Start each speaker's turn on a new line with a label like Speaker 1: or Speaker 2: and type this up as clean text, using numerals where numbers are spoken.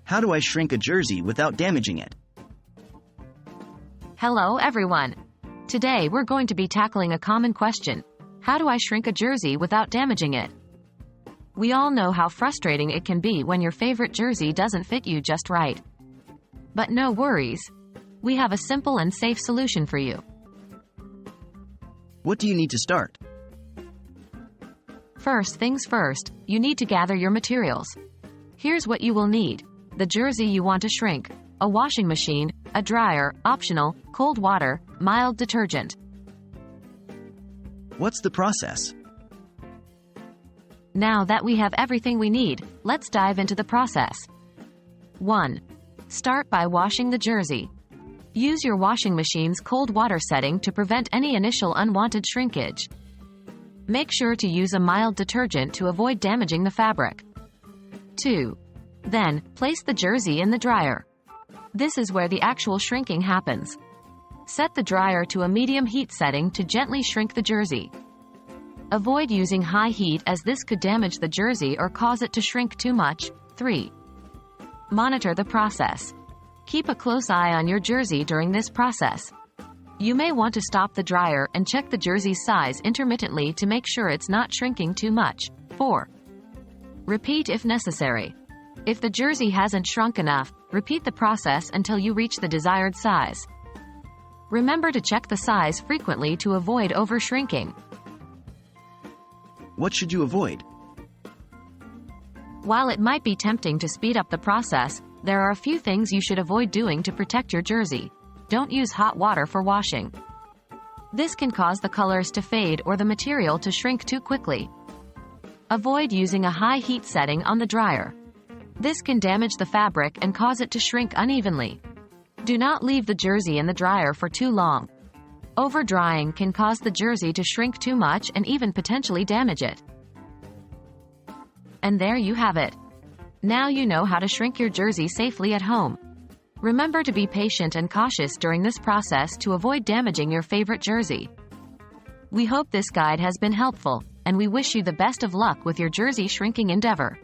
Speaker 1: How do I shrink a jersey without damaging it?
Speaker 2: Hello everyone. Today we're going to be tackling a common question. How do I shrink a jersey without damaging it? We all know how frustrating it can be when your favorite jersey doesn't fit you just right. But no worries. We have a simple and safe solution for you.
Speaker 1: What do you need to start?
Speaker 2: First things first, you need to gather your materials. Here's what you will need: the jersey you want to shrink, a washing machine, a dryer, optional, cold water, mild detergent.
Speaker 1: What's the process?
Speaker 2: Now that we have everything we need, let's dive into the process. 1. Start by washing the jersey. Use your washing machine's cold water setting to prevent any initial unwanted shrinkage. Make sure to use a mild detergent to avoid damaging the fabric. 2. Then, place the jersey in the dryer. This is where the actual shrinking happens. Set the dryer to a medium heat setting to gently shrink the jersey. Avoid using high heat as this could damage the jersey or cause it to shrink too much. 3. Monitor the process. Keep a close eye on your jersey during this process. You may want to stop the dryer and check the jersey's size intermittently to make sure it's not shrinking too much. 4. Repeat if necessary. If the jersey hasn't shrunk enough, repeat the process until you reach the desired size. Remember to check the size frequently to avoid over-shrinking.
Speaker 1: What should you avoid?
Speaker 2: While it might be tempting to speed up the process, there are a few things you should avoid doing to protect your jersey. Don't use hot water for washing. This can cause the colors to fade or the material to shrink too quickly. Avoid using a high heat setting on the dryer. This can damage the fabric and cause it to shrink unevenly. Do not leave the jersey in the dryer for too long. Over-drying can cause the jersey to shrink too much and even potentially damage it. And there you have it. Now you know how to shrink your jersey safely at home. Remember to be patient and cautious during this process to avoid damaging your favorite jersey. We hope this guide has been helpful, and we wish you the best of luck with your jersey shrinking endeavor.